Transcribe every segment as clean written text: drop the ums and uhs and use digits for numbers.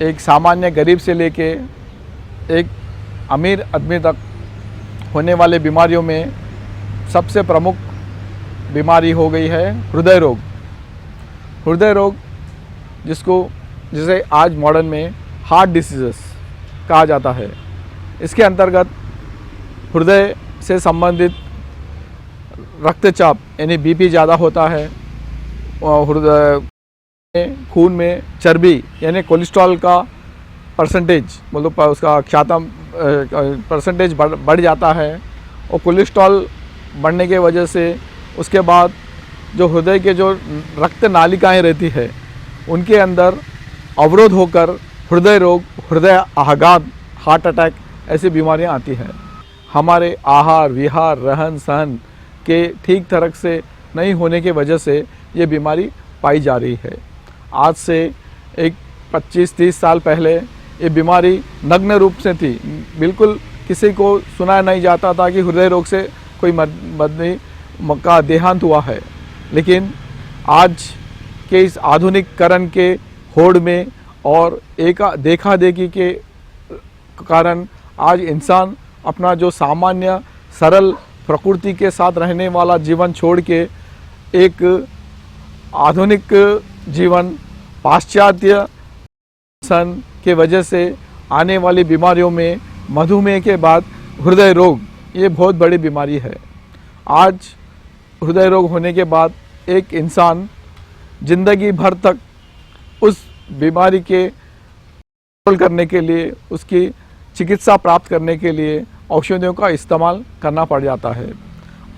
एक सामान्य गरीब से लेके एक अमीर आदमी तक होने वाले बीमारियों में सबसे प्रमुख बीमारी हो गई है हृदय रोग। हृदय रोग जिसे आज मॉडर्न में हार्ट डिसीजेस कहा जाता है। इसके अंतर्गत हृदय से संबंधित रक्तचाप यानी बीपी ज़्यादा होता है, और हृदय में खून में चर्बी यानी कोलेस्ट्रॉल का परसेंटेज मतलब उसका परसेंटेज बढ़ जाता है, और कोलेस्ट्रॉल बढ़ने के वजह से उसके बाद जो हृदय के जो रक्त नालिकाएं रहती है उनके अंदर अवरोध होकर हृदय रोग, हृदय आघात, हार्ट अटैक ऐसी बीमारियां आती हैं। हमारे आहार विहार रहन सहन के ठीक तरह से नहीं होने के वजह से ये बीमारी पाई जा रही है। आज से एक 25-30 साल पहले ये बीमारी नग्न रूप से थी, बिल्कुल किसी को सुना नहीं जाता था कि हृदय रोग से कोई आदमी का देहांत हुआ है। लेकिन आज के इस आधुनिकीकरण के होड़ में और एक देखा देखी के कारण आज इंसान अपना जो सामान्य सरल प्रकृति के साथ रहने वाला जीवन छोड़ के एक आधुनिक जीवन पाश्चात्य सन के वजह से आने वाली बीमारियों में मधुमेह के बाद हृदय रोग ये बहुत बड़ी बीमारी है। आज हृदय रोग होने के बाद एक इंसान जिंदगी भर तक उस बीमारी के कंट्रोल करने के लिए, उसकी चिकित्सा प्राप्त करने के लिए औषधियों का इस्तेमाल करना पड़ जाता है।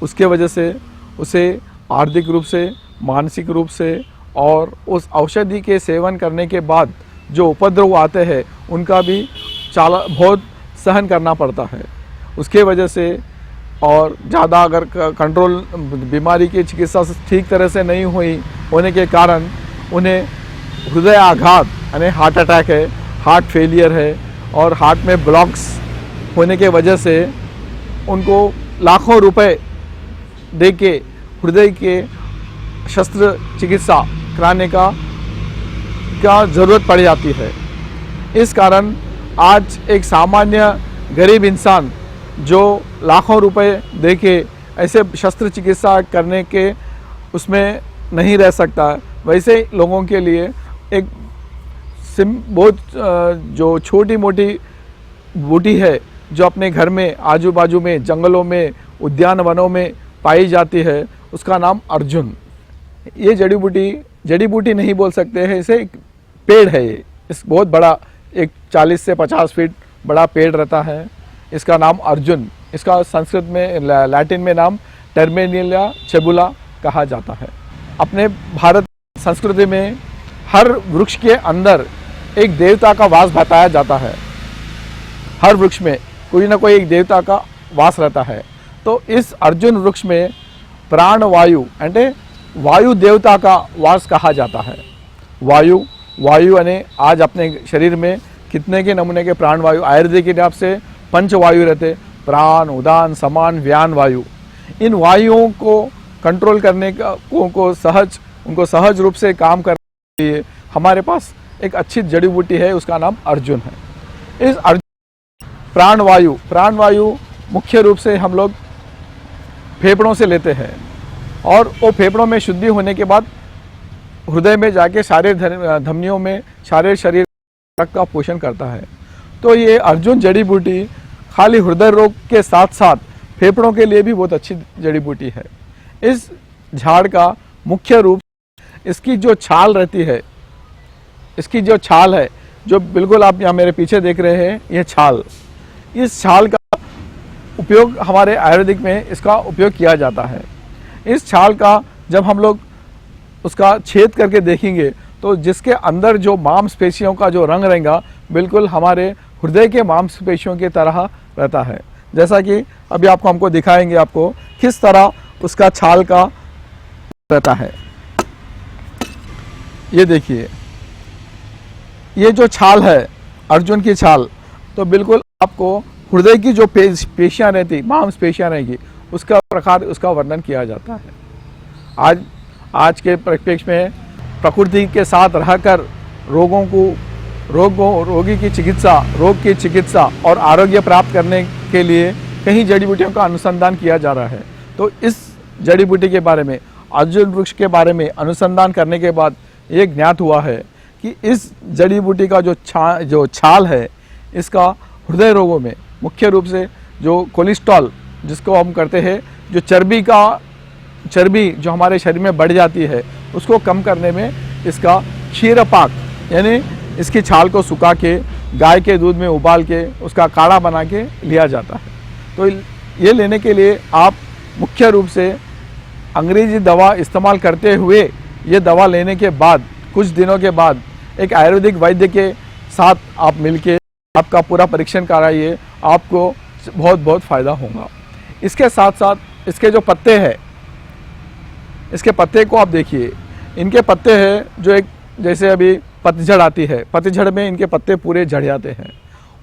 उसके वजह से उसे आर्थिक रूप से, मानसिक रूप से और उस औषधि के सेवन करने के बाद जो उपद्रव आते हैं उनका भी बहुत सहन करना पड़ता है। उसके वजह से और ज़्यादा अगर कंट्रोल बीमारी की चिकित्सा ठीक तरह से नहीं होने के कारण उन्हें हृदय आघात यानी हार्ट अटैक है, हार्ट फेलियर है, और हार्ट में ब्लॉक्स होने के वजह से उनको लाखों रुपए दे के हृदय के शस्त्र चिकित्सा कराने का ज़रूरत पड़ जाती है। इस कारण आज एक सामान्य गरीब इंसान जो लाखों रुपए दे के ऐसे शस्त्र चिकित्सा करने के उसमें नहीं रह सकता, वैसे लोगों के लिए एक बहुत जो छोटी मोटी बूटी है जो अपने घर में आजू बाजू में जंगलों में उद्यानवनों में पाई जाती है, उसका नाम अर्जुन। ये जड़ी बूटी नहीं बोल सकते हैं, इसे एक पेड़ है। ये इस बहुत बड़ा एक 40 से 50 फीट बड़ा पेड़ रहता है। इसका नाम अर्जुन, इसका संस्कृत में लैटिन में नाम टर्मेनिया चेबुला कहा जाता है। अपने भारत संस्कृति में हर वृक्ष के अंदर एक देवता का वास बताया जाता है। हर वृक्ष में कोई ना कोई एक देवता का वास रहता है। तो इस अर्जुन वृक्ष में प्राण वायु यानी वायु देवता का वास कहा जाता है। वायु यानी आज अपने शरीर में कितने के नमूने के प्राण वायु आयुर्वेद के हिसाब से 5 वायु रहते, प्राण, उदान, समान, व्यान वायु। इन वायुओं को कंट्रोल करने का उनको सहज रूप से काम करने के लिए हमारे पास एक अच्छी जड़ी बूटी है, उसका नाम अर्जुन है। इस अर्जुन प्राण वायु मुख्य रूप से हम लोग फेफड़ों से लेते हैं, और वो फेफड़ों में शुद्धि होने के बाद हृदय में जाके सारे धमनियों में सारे शरीर रक्त का पोषण करता है। तो ये अर्जुन जड़ी बूटी खाली हृदय रोग के साथ साथ फेफड़ों के लिए भी बहुत अच्छी जड़ी बूटी है। इस झाड़ का मुख्य रूप इसकी जो छाल रहती है, इसकी जो छाल है जो बिल्कुल आप यहाँ मेरे पीछे देख रहे हैं, ये छाल, इस छाल का उपयोग हमारे आयुर्वेदिक में इसका उपयोग किया जाता है। इस छाल का जब हम लोग उसका छेद करके देखेंगे तो जिसके अंदर जो मांसपेशियों का जो रंग रहेगा बिल्कुल हमारे हृदय के मांसपेशियों की तरह रहता है। जैसा कि अभी हमको दिखाएंगे आपको किस तरह उसका छाल का रहता है। ये देखिए, ये जो छाल है अर्जुन की छाल, तो बिल्कुल आपको हृदय की जो पेशियाँ रहती, मांसपेशियाँ रहेगी, उसका प्रकार उसका वर्णन किया जाता है। आज के परिप्रेक्ष्य में प्रकृति के साथ रहकर रोगों को रोगी की चिकित्सा, रोग की चिकित्सा और आरोग्य प्राप्त करने के लिए कई जड़ी बूटियों का अनुसंधान किया जा रहा है। तो इस जड़ी बूटी के बारे में, अर्जुन वृक्ष के बारे में अनुसंधान करने के बाद ये ज्ञात हुआ है कि इस जड़ी बूटी का जो छाल है, इसका हृदय रोगों में, मुख्य रूप से जो कोलेस्ट्रॉल जिसको हम करते हैं, जो चर्बी जो हमारे शरीर में बढ़ जाती है, उसको कम करने में इसका क्षीरपाक यानी इसकी छाल को सुखा के गाय के दूध में उबाल के उसका काढ़ा बना के लिया जाता है। तो ये लेने के लिए आप मुख्य रूप से अंग्रेजी दवा इस्तेमाल करते हुए, ये दवा लेने के बाद कुछ दिनों के बाद एक आयुर्वेदिक वैद्य के साथ आप मिलके आपका पूरा परीक्षण कराइए, आपको बहुत बहुत फ़ायदा होगा। इसके साथ साथ इसके जो पत्ते हैं, इसके पत्ते को आप देखिए, इनके पत्ते हैं जो एक जैसे अभी पतझड़ आती है, पतझड़ में इनके पत्ते पूरे झड़ जाते हैं।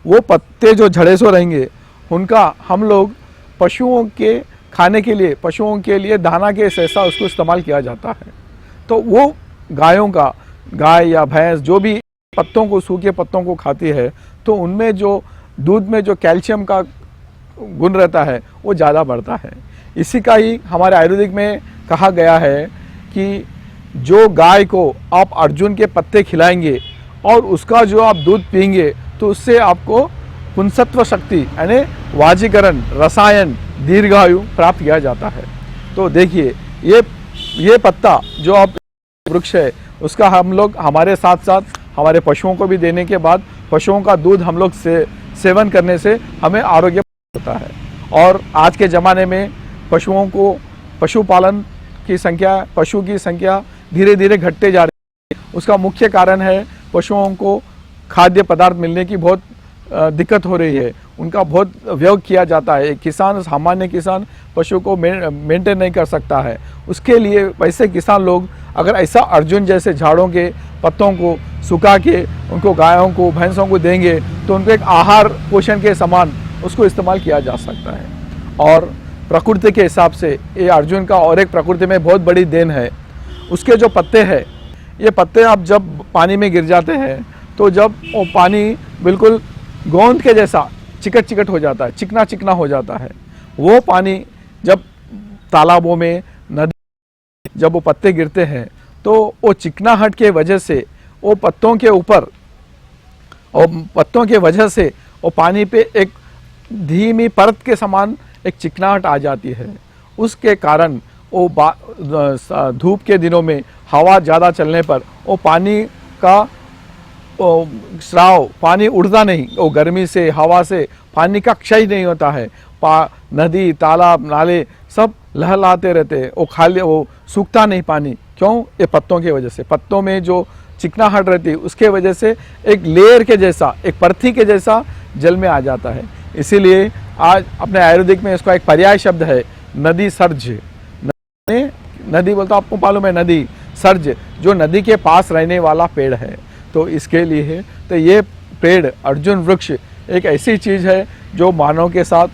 वो पत्ते जो झड़े सो रहेंगे, उनका हम लोग पशुओं के खाने के लिए, पशुओं के लिए दाना के जैसा उसको इस्तेमाल किया जाता है। तो वो गाय या भैंस जो भी पत्तों को, सूखे पत्तों को खाती है, तो उनमें जो दूध में जो कैल्शियम का गुण रहता है वो ज़्यादा बढ़ता है। इसी का ही हमारे आयुर्वेदिक में कहा गया है कि जो गाय को आप अर्जुन के पत्ते खिलाएंगे और उसका जो आप दूध पीएंगे, तो उससे आपको पुंसत्व शक्ति यानी वाजीकरण, रसायन, दीर्घायु प्राप्त किया जाता है। तो देखिए, ये पत्ता जो आप वृक्ष है, उसका हम लोग हमारे साथ साथ हमारे पशुओं को भी देने के बाद पशुओं का दूध हम लोग सेवन करने से हमें आरोग्य होता है। और आज के ज़माने में पशुपालन की संख्या, पशु की संख्या धीरे धीरे घटते जा रही है। उसका मुख्य कारण है पशुओं को खाद्य पदार्थ मिलने की बहुत दिक्कत हो रही है, उनका बहुत व्यय किया जाता है। किसान, सामान्य किसान पशु को मेंटेन नहीं कर सकता है। उसके लिए वैसे किसान लोग अगर ऐसा अर्जुन जैसे झाड़ों के पत्तों को सुखा के उनको गायों को, भैंसों को देंगे, तो उनको एक आहार पोषण के समान उसको इस्तेमाल किया जा सकता है। और प्रकृति के हिसाब से ये अर्जुन का और एक प्रकृति में बहुत बड़ी देन है। उसके जो पत्ते हैं, ये पत्ते आप जब पानी में गिर जाते हैं, तो जब वो पानी बिल्कुल गोंद के जैसा चिकट चिकट हो जाता है, चिकना चिकना हो जाता है, वो पानी जब तालाबों में, नदी, जब वो पत्ते गिरते हैं, तो वो चिकनाहट के वजह से वो पत्तों के ऊपर, और पत्तों के वजह से वो पानी पे एक धीमी परत के समान एक चिकनाहट आ जाती है। उसके कारण वो धूप के दिनों में हवा ज़्यादा चलने पर वो पानी का स्राव, पानी उड़ता नहीं, वो गर्मी से, हवा से पानी का क्षय नहीं होता है। नदी, तालाब, नाले सब लहलाते रहते हैं, वो सूखता नहीं पानी। क्यों? ये पत्तों की वजह से। पत्तों में जो चिकनाहट रहती है, उसके वजह से एक लेयर के जैसा, एक परथी के जैसा जल में आ जाता है। इसीलिए आज अपने आयुर्वेदिक में इसका एक पर्याय शब्द है, नदी सर्ज। नदी बोलता आपको मालूम है, नदी सर्ज जो नदी के पास रहने वाला पेड़ है। तो इसके लिए है, तो ये पेड़ अर्जुन वृक्ष एक ऐसी चीज़ है जो मानव के साथ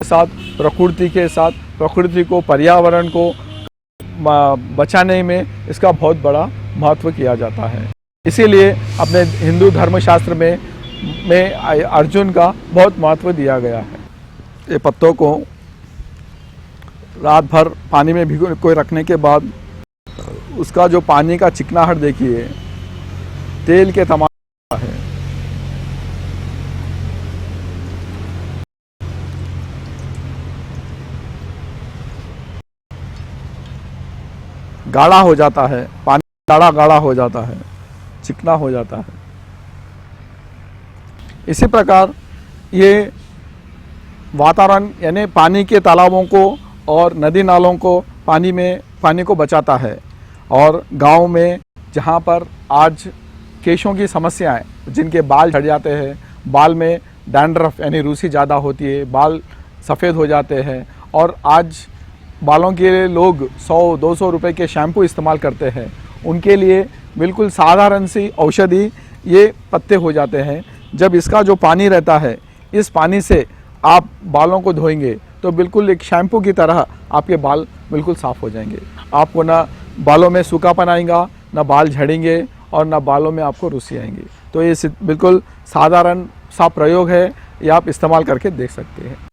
प्रकृति के साथ, प्रकृति को, पर्यावरण को बचाने में इसका बहुत बड़ा महत्व किया जाता है। इसीलिए अपने हिंदू धर्मशास्त्र में अर्जुन का बहुत महत्व दिया गया है। ये पत्तों को रात भर पानी में भिगो के रखने के बाद उसका जो पानी का चिकनाहट देखिए, तेल के तमाम है। गाढ़ा हो जाता है, पानी गाढ़ा गाढ़ा हो जाता है, चिकना हो जाता है। इसी प्रकार ये वातावरण यानी पानी के तालाबों को और नदी नालों को पानी को बचाता है। और गांव में जहां पर आज केशों की समस्याएं, जिनके बाल झड़ जाते हैं, बाल में डैंड्रफ यानी रूसी ज़्यादा होती है, बाल सफ़ेद हो जाते हैं, और आज बालों के लिए लोग 100-200 रुपए के शैम्पू इस्तेमाल करते हैं, उनके लिए बिल्कुल साधारण सी औषधि ये पत्ते हो जाते हैं। जब इसका जो पानी रहता है, इस पानी से आप बालों को धोएंगे तो बिल्कुल एक शैम्पू की तरह आपके बाल बिल्कुल साफ़ हो जाएंगे। आपको ना बालों में सूखापन आएगा, ना बाल झड़ेंगे, और ना बालों में आपको रुसी आएंगी। तो ये बिल्कुल साधारण सा प्रयोग है, ये आप इस्तेमाल करके देख सकते हैं।